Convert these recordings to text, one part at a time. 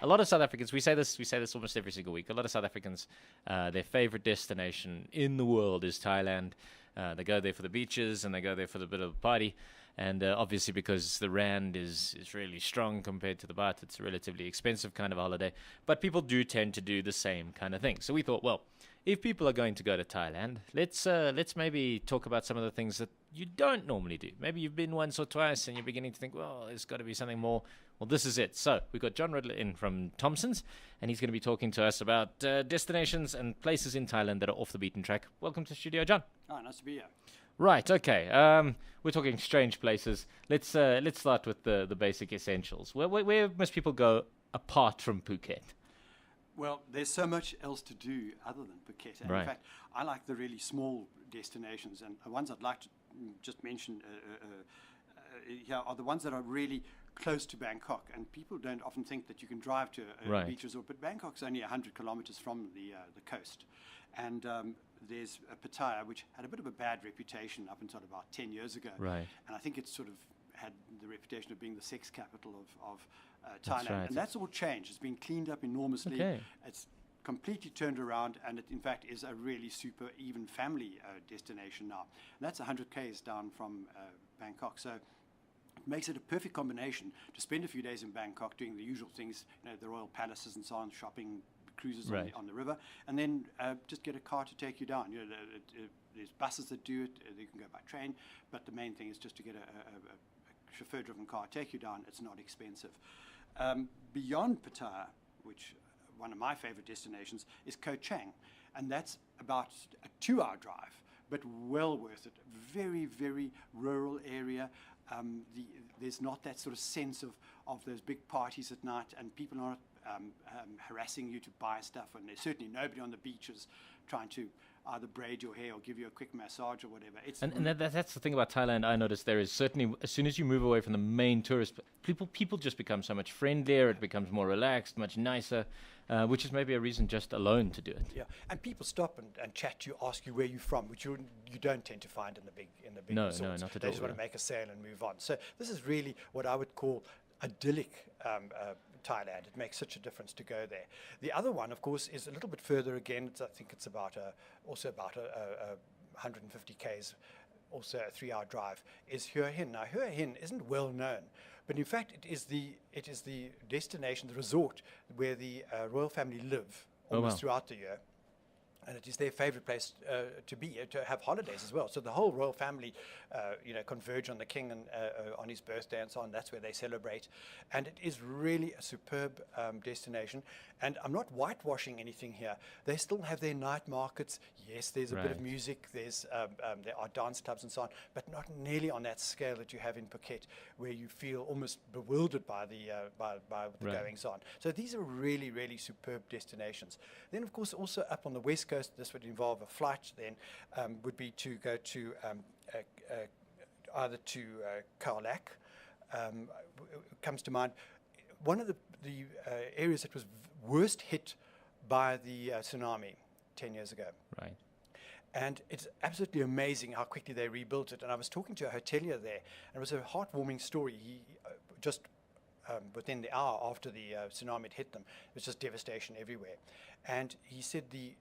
a lot of South Africans, we say this almost every single week. A lot of South Africans, their favorite destination in the world is Thailand. They go there for the beaches and they go there for the bit of party. And obviously, because the rand is really strong compared to the baht, it's a relatively expensive kind of holiday. But people do tend to do the same kind of thing. So we thought, well, if people are going to go to Thailand, let's maybe talk about some of the things that you don't normally do. Maybe you've been once or twice and you're beginning to think, well, there's got to be something more. Well, this is it. So we've got John Ridler in from Thompsons, and he's going to be talking to us about destinations and places in Thailand that are off the beaten track. Welcome to the studio, John. Oh, nice to be here. Right, okay. We're talking strange places. Let's start with the basic essentials. Where must people go apart from Phuket? Well, there's so much else to do other than Phuket. And Right. in fact, I like the really small destinations, and the ones I'd like to just mention here are the ones that are really close to Bangkok. And people don't often think that you can drive to a Right. beach resort, but Bangkok's only 100 kilometers from the coast. And there's Pattaya, which had a bit of a bad reputation up until about 10 years ago. Right. And I think it's sort of had the reputation of being the sex capital of That's Thailand. right. And that's all changed. It's been cleaned up enormously. Okay. It's completely turned around, and it, in fact, is a really super even family destination now. And that's 100 k's down from Bangkok. So it makes it a perfect combination to spend a few days in Bangkok doing the usual things, the royal palaces and so on, shopping, cruises Right. on the river, and then just get a car to take you down. There's buses that do it. You can go by train, but the main thing is just to get a chauffeur-driven car, take you down. It's not expensive. Beyond Pattaya, which one of my favorite destinations, is Koh Chang, and that's about a 2-hour drive, but well worth it. Very, very rural area. There's not that sort of sense of those big parties at night, and people are not harassing you to buy stuff, and there's certainly nobody on the beaches trying to either braid your hair or give you a quick massage or whatever. And that's the thing about Thailand. I noticed there is certainly, as soon as you move away from the main tourist, people just become so much friendlier. It becomes more relaxed, much nicer, which is maybe a reason just alone to do it. Yeah, and people stop and chat to you, ask you where you're from, which you don't tend to find in the big No, resorts. not at They all, just want yeah. to make a sale and move on. So this is really what I would call idyllic Thailand. It makes such a difference to go there. The other one, of course, is a little bit further again. I think it's also about 150 k's, also a 3-hour drive, is Hua Hin. Now, Hua Hin isn't well known, but in fact, it is the destination, the resort where the royal family live almost wow. throughout the year. And it is their favorite place to be, to have holidays as well. So the whole royal family, converge on the king and on his birthday and so on. That's where they celebrate. And it is really a superb destination. And I'm not whitewashing anything here. They still have their night markets. Yes, there's a bit of Right. music. There are dance clubs and so on, but not nearly on that scale that you have in Phuket, where you feel almost bewildered by the Right. goings on. So these are really, really superb destinations. Then, of course, also up on the west coast, this would involve a flight. Then would be to go to either to Khao Lak. Comes to mind. One of the areas that was worst hit by the tsunami 10 years ago. Right. And it's absolutely amazing how quickly they rebuilt it. And I was talking to a hotelier there, and it was a heartwarming story. He just within the hour after the tsunami had hit them, it was just devastation everywhere. And he said the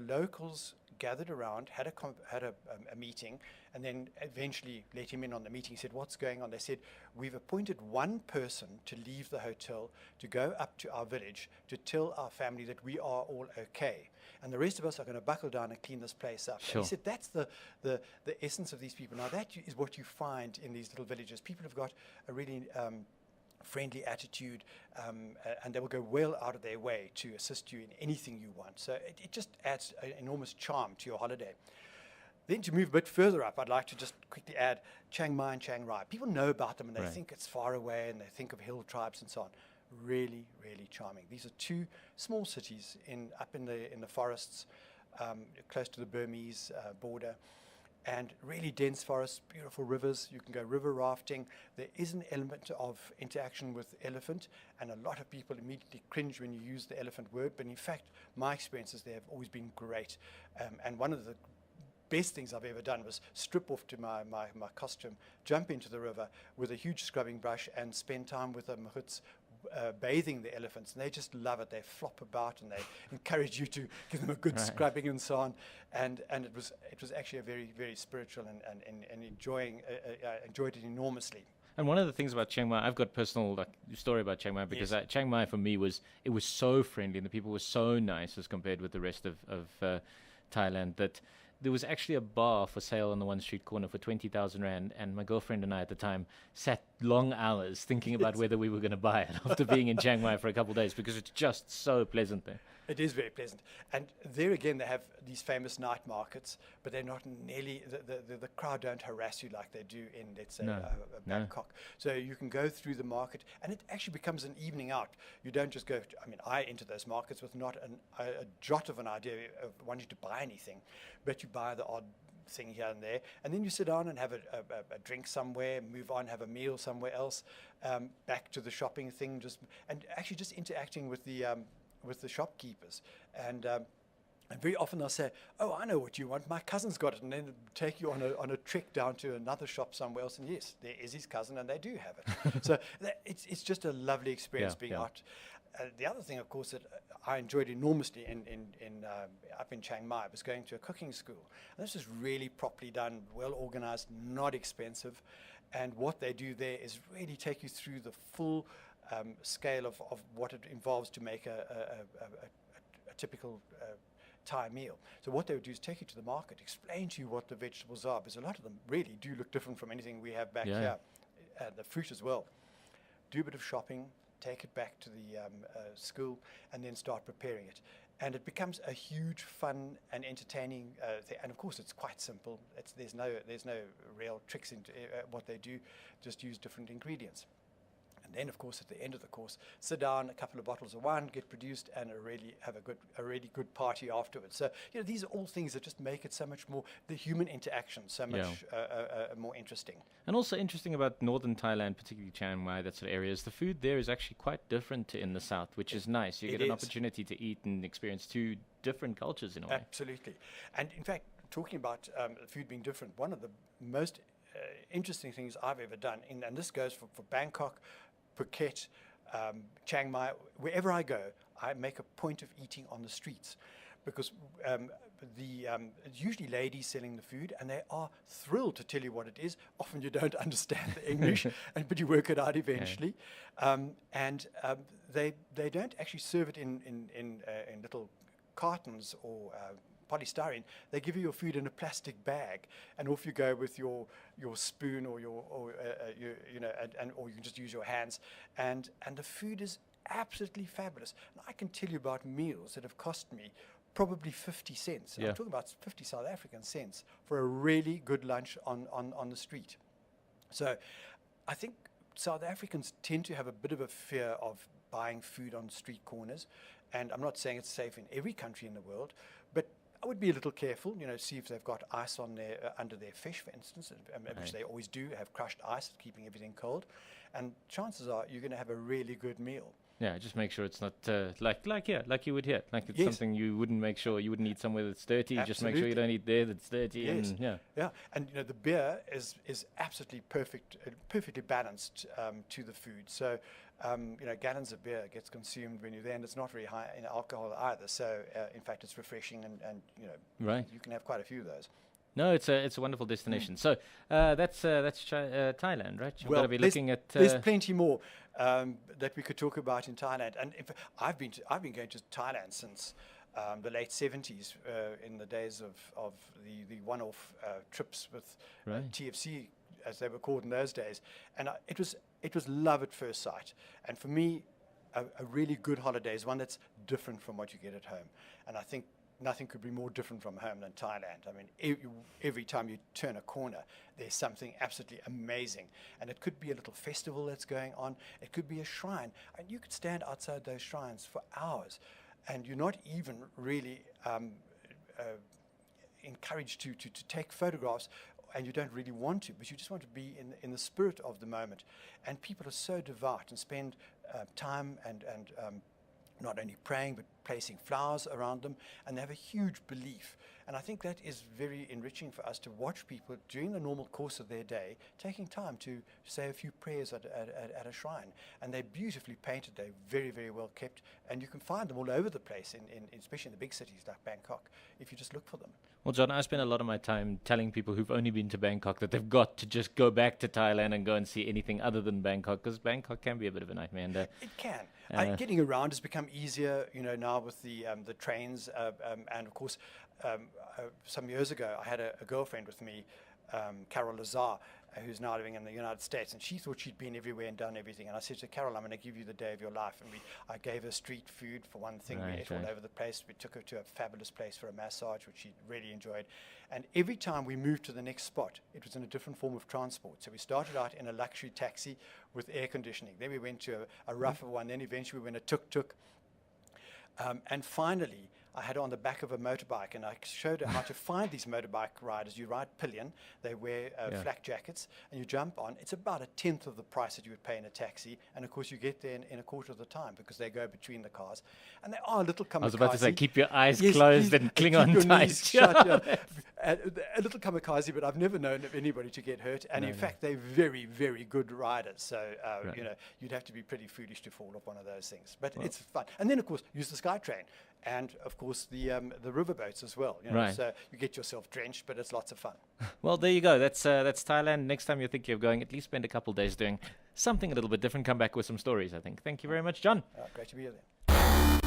locals gathered around, had a meeting, and then eventually let him in on the meeting. He said, "What's going on?" They said, "We've appointed one person to leave the hotel, to go up to our village, to tell our family that we are all okay. And the rest of us are going to buckle down and clean this place up." Sure. And he said, that's the essence of these people. Now, that is what you find in these little villages. People have got a really friendly attitude, and they will go well out of their way to assist you in anything you want. So it just adds an enormous charm to your holiday. Then to move a bit further up, I'd like to just quickly add Chiang Mai and Chiang Rai. People know about them and they Right. think it's far away and they think of hill tribes and so on. Really, really charming. These are two small cities up in the forests, close to the Burmese border, and really dense forests, beautiful rivers. You can go river rafting. There is an element of interaction with elephant, and a lot of people immediately cringe when you use the elephant word, but in fact, my experiences there have always been great. And one of the best things I've ever done was strip off to my costume, jump into the river with a huge scrubbing brush, and spend time with the mahouts bathing the elephants, and they just love it. They flop about and they encourage you to give them a good Right. scrubbing and so on. And it was actually a very, very spiritual and enjoyed it enormously. And one of the things about Chiang Mai, I've got personal story about Chiang Mai because Chiang Mai for me was so friendly and the people were so nice as compared with the rest of Thailand that there was actually a bar for sale on the one street corner for 20,000 rand, and my girlfriend and I at the time sat long hours thinking about whether we were going to buy it after being in Chiang Mai for a couple of days because it's just so pleasant there. It is very pleasant. And there again, they have these famous night markets, but they're not nearly, the crowd don't harass you like they do in, let's say, Bangkok. So you can go through the market, and it actually becomes an evening out. You don't just go, I enter those markets with not a jot of an idea of wanting to buy anything, but you buy the odd thing here and there, and then you sit down and have a drink somewhere, move on, have a meal somewhere else, back to the shopping thing, and actually just interacting with the shopkeepers, and very often they'll say, "Oh, I know what you want. My cousin's got it," and then take you on a trek down to another shop somewhere else. And yes, there is his cousin, and they do have it. So it's just a lovely experience being out. The other thing, of course, that I enjoyed enormously up in Chiang Mai was going to a cooking school. And this is really properly done, well organized, not expensive, and what they do there is really take you through the full scale of what it involves to make a typical Thai meal. So what they would do is take you to the market, explain to you what the vegetables are, because a lot of them really do look different from anything we have back here, the fruit as well. Do a bit of shopping, take it back to the school, and then start preparing it. And it becomes a huge fun and entertaining thing. And of course, it's quite simple. There's no real tricks into what they do. Just use different ingredients. And then, of course, at the end of the course, sit down, a couple of bottles of wine get produced, and have a really good party afterwards. So, these are all things that just make it so much more, the human interaction, so much more interesting. And also interesting about northern Thailand, particularly Chiang Mai, that sort of area, is the food there is actually quite different to in the south, which is nice. You get an opportunity to eat and experience two different cultures in a way. Absolutely. And in fact, talking about food being different, one of the most interesting things I've ever done, and this goes for Bangkok, Phuket, Chiang Mai, wherever I go, I make a point of eating on the streets, because it's usually ladies selling the food, and they are thrilled to tell you what it is. Often you don't understand the English, but you work it out eventually. They don't actually serve it in little cartons or polystyrene. They give you your food in a plastic bag, and off you go with your spoon or or you can just use your hands, and the food is absolutely fabulous. And I can tell you about meals that have cost me probably 50 cents. I'm talking about 50 South African cents for a really good lunch on the street. So I think South Africans tend to have a bit of a fear of buying food on street corners, and I'm not saying it's safe in every country in the world, but I would be a little careful, see if they've got ice on under their fish, for instance, which they always do, have crushed ice, keeping everything cold. And chances are you're going to have a really good meal. Yeah, just make sure it's not like you would here. Like it's something you wouldn't eat somewhere that's dirty. Absolutely. Just make sure you don't eat there that's dirty. Yes. And, and the beer is absolutely perfectly balanced to the food. So gallons of beer gets consumed when you're there, and it's not very high in alcohol either. So in fact, it's refreshing, and you can have quite a few of those. No, it's a wonderful destination. So that's Thailand, right? You've got to be looking at. There's plenty more that we could talk about in Thailand, and I've been going to Thailand since the late 70s, in the days of the one-off trips with TFC, as they were called in those days, and it was love at first sight. And for me, a really good holiday is one that's different from what you get at home, and I think nothing could be more different from home than Thailand. I mean, every time you turn a corner, there's something absolutely amazing. And it could be a little festival that's going on. It could be a shrine. And you could stand outside those shrines for hours, and you're not even really encouraged to take photographs, and you don't really want to, but you just want to be in the spirit of the moment. And people are so devout and spend time and not only praying, but placing flowers around them, and they have a huge belief. And I think that is very enriching for us to watch people during the normal course of their day taking time to say a few prayers at a shrine. And they're beautifully painted, they're very, very well kept, and you can find them all over the place, especially in the big cities like Bangkok, if you just look for them. Well, John, I spend a lot of my time telling people who've only been to Bangkok that they've got to just go back to Thailand and go and see anything other than Bangkok, because Bangkok can be a bit of a nightmare. And, it can. Getting around has become easier, now with the trains, and of course, some years ago, I had a girlfriend with me, Carol Lazar, who's now living in the United States, and she thought she'd been everywhere and done everything. And I said to Carol, I'm going to give you the day of your life. And I gave her street food for one thing. We ate all over the place. We took her to a fabulous place for a massage, which she really enjoyed. And every time we moved to the next spot, it was in a different form of transport. So we started out in a luxury taxi with air conditioning. Then we went to a rougher one. Then eventually we went a tuk-tuk. And finally, I had her on the back of a motorbike, and I showed her how to find these motorbike riders. You ride pillion, they wear flak jackets, and you jump on. It's about a tenth of the price that you would pay in a taxi, and of course you get there in a quarter of the time because they go between the cars. And they are a little kamikaze. I was about to say, keep your eyes closed and cling on tight. Shut, a little kamikaze, but I've never known of anybody to get hurt. And in fact, they're very, very good riders. So, you'd have to be pretty foolish to fall off one of those things. But it's fun. And then, of course, use the SkyTrain. And, of course, the riverboats as well. So you get yourself drenched, but it's lots of fun. Well, there you go. That's Thailand. Next time you're thinking of going, at least spend a couple of days doing something a little bit different. Come back with some stories, I think. Thank you very much, John. Great to be here then.